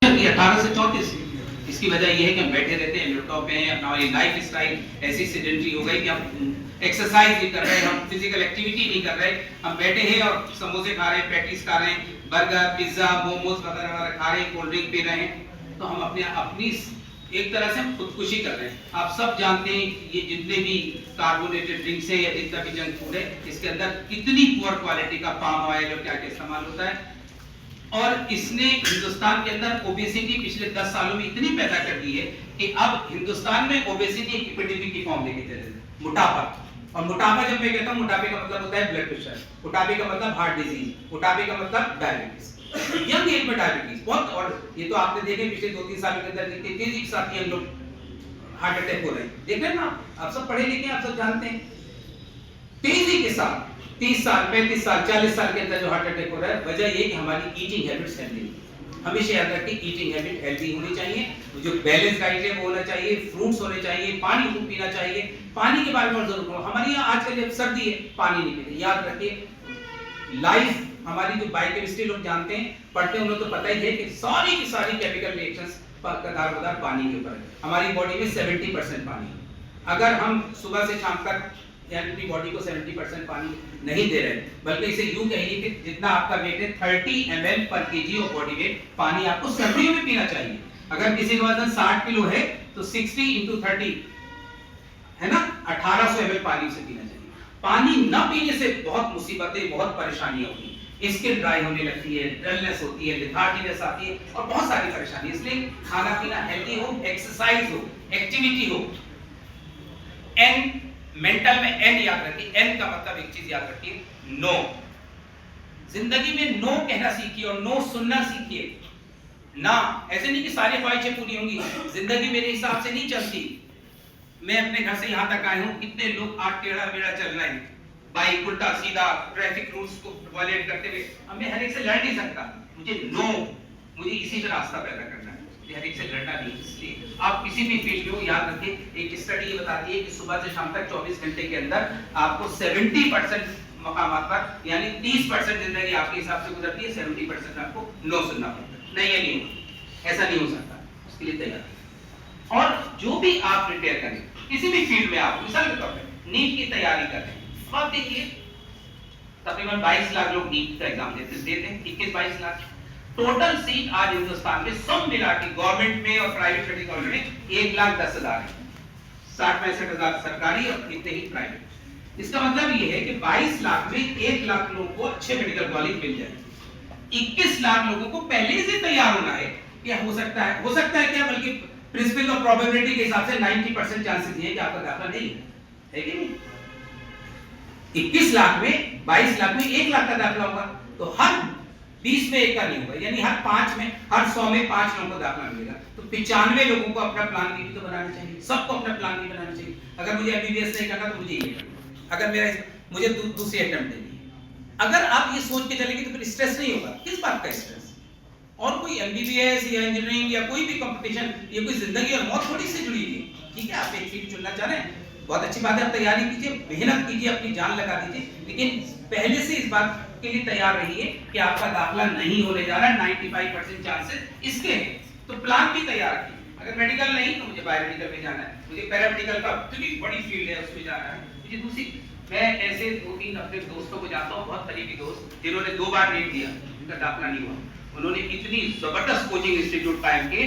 18 से 34। इसकी वजह यह है कि हम बैठे रहते हैं, लैपटॉप पे हैं, अपना हमारी लाइफ स्टाइल ऐसी सेडेंटरी हो गई कि हम एक्सरसाइज नहीं कर रहे, हम फिजिकल एक्टिविटी नहीं कर रहे, हम बैठे हैं और समोसे खा रहे हैं, पैटीज खा रहे हैं, बर्गर, पिज्जा, मोमोज वगैरह वगैरह खा रहे हैं, कोल्ड ड्रिंक पी रहे हैं। तो हम अपनी एक तरह से हम खुदकुशी कर रहे हैं। आप सब जानते हैं कि ये जितने भी कार्बोनेटेड ड्रिंक्स है या जितना भी जंक फूड है, इसके अंदर कितनी पुअर क्वालिटी का पाम ऑयल और क्या क्या इस्तेमाल होता है। और इसने हिंदुस्तान के अंदर ओबेसिटी पिछले 10 सालों में इतनी पैदा कर दी है कि अब हिंदुस्तान में ओबेसिटी एक एपिडेमिक की फॉर्म लेके चले हैं। मोटापा, और मोटापा जब मैं कहता हूं, मोटापे का मतलब होता है ब्लड प्रेशर, मोटापे का मतलब हार्ट डिजीज, मोटापे का मतलब डायबिटीज, यंग एज में डायबिटीज बहुत। और ये तो आपने देखे पिछले 2-3 साल के अंदर कितनी तेजी के साथ हम लोग हार्ट अटैक हो रहे हैं। देख रहे हैं ना, आप सब पढ़े लिखे, आप सब जानते हैं तेजी के साथ 30 साल, 35 साल, 40 साल के अंदर जो हार्ट अटैक हो रहा है, वजह ये कि हमारी ईटिंग हैबिट्स हेल्दी नहीं। हमेशा याद रखें, ईटिंग हैबिट हेल्दी होनी चाहिए, जो बैलेंस डाइट है वो होना चाहिए, फ्रूट्स होने चाहिए, पानी खूब पीना चाहिए। पानी के बारे में और जरूर करो, हमारे यहाँ आजकल जब सर्दी है पानी नहीं पीते। याद रखिए, लाइफ हमारी जो बायोकेमिस्ट्री लोग जानते हैं, पढ़ते हैं, उन्हें तो पता ही है कि सारी की सारी केमिकल रिएक्शंस कदार पानी के ऊपर है। हमारी बॉडी में 70% पानी है। अगर हम सुबह से शाम तक यानी अपनी बॉडी को 70% पानी नहीं दे रहे, बल्कि इसे यूं कहिए कि जितना आपका वेट है 30 ml पर केजी ऑफ बॉडी वेट पानी आपको सर्दियों में पीना चाहिए। अगर किसी का वजन 60 किलो है तो 60 × 30 है ना, 1800 ml पानी उसे पीना चाहिए। पानी न पीने से बहुत मुसीबतें, बहुत परेशानियां होती हैं। स्किन ड्राई होने लगती है, डलनेस होती है, लेथार्जीनेस आती है और बहुत सारी परेशानी। इसलिए खाना पीना हेल्दी हो, एक्सरसाइज हो, एक्टिविटी हो। एंड मेंटल में एन याद रखिए, एन का मतलब एक चीज याद रखिए, नो। जिंदगी में नो कहना सीखिए और नो सुनना सीखिए ना। ऐसे नहीं कि सारी ख्वाहिशें पूरी होंगी, जिंदगी मेरे हिसाब से नहीं चलती। मैं अपने घर से यहां तक आया हूं, कितने लोग आज टेढ़ा मेढ़ा चल रहे हैं, बाइक उल्टा सीधा, ट्रैफिक रूल्स को वायलेट करते हुए। अब मैं हर एक से लड़ नहीं सकता, मुझे इसी पे रास्ता पैदा करना है, हर एक से लड़ना नहीं। इसलिए आप किसी भी फील्ड में हो, याद रखिए, एक स्टडी ये बताती है कि सुबह से शाम तक 24 घंटे के अंदर आपको 70% मकामात पर यानी 30% जिंदगी आपके हिसाब से गुजरती है, 70% आपको नो सुनना पड़ता है। नहीं, ये नहीं होगा, ऐसा नहीं हो सकता। उसके लिए तैयार। और जो भी आप प्रिपेयर करें किसी भी फील्ड में, आप मिसाल के तौर पर नीट की तैयारी कर रहे हैं, अब आप देखिए तकरीबन 22 लाख लोग नीट का एग्जाम देते हैं, 21-22 लाख टोटल सीट आज हिंदुस्तान में सब मिला के गवर्नमेंट में और प्राइवेट मेडिकल कॉलेज में 1,10,000 है। 60-65,000 सरकारी और इतने ही प्राइवेट। इसका मतलब ये है कि 22 लाख में 1 लाख लोगों को अच्छे मेडिकल कॉलेज मिल जाए। 21 लाख लोगों को पहले से तैयार होना है। क्या हो सकता है क्या, बल्कि प्रिंसिपल ऑफ प्रोबेबिलिटी के हिसाब से 90% चांसेस ये है कि आपका दाखिला नहीं है कि नहीं। 21 लाख में 22 लाख में 1 लाख का दाखिला होगा, तो हर 20 में 1 का नहीं होगा, यानी हर 5 में, हर 100 में 5 लोगों को दाखिला मिलेगा। तो 95 लोगों को अपना प्लान बी भी तो बनाना चाहिए, सबको अपना प्लान बी बनाना चाहिए। अगर मुझे एमबीबीएस नहीं करना तो मुझे ये करना, अगर मुझे दूसरी अटेम्प्ट देनी है। अगर आप ये सोच के चलेंगे तो फिर स्ट्रेस नहीं होगा। किस बात का स्ट्रेस? और कोई एमबीबीएस या इंजीनियरिंग या कोई भी कंपटीशन, ये कोई जिंदगी और मौत थोड़ी से जुड़ी है। ठीक है, आप एक फील्ड चुनना चाह रहे हैं, बहुत अच्छी बात है, आप तैयारी कीजिए, मेहनत कीजिए, अपनी जान लगा दीजिए, लेकिन पहले से इस बात के लिए तैयार रहिए कि आपका दाखिला नहीं होने जा रहा है, 95% चांसेस इसके हैं। तो प्लान भी तैयार रखिए। अगर मेडिकल नहीं तो मुझे बायोमेडिकल में जाना है, मुझे पैरामेडिकल का इतनी बड़ी फील्ड है उसमें जाना है, मुझे दूसरी। मैं ऐसे 2-3 अपने दोस्तों को जानता हूँ, बहुत करीबी दोस्त, जिन्होंने 2 बार नीट दिया, उनका दाखिला नहीं हुआ। उन्होंने इतनी जबरदस्त कोचिंग इंस्टीट्यूट कायम किए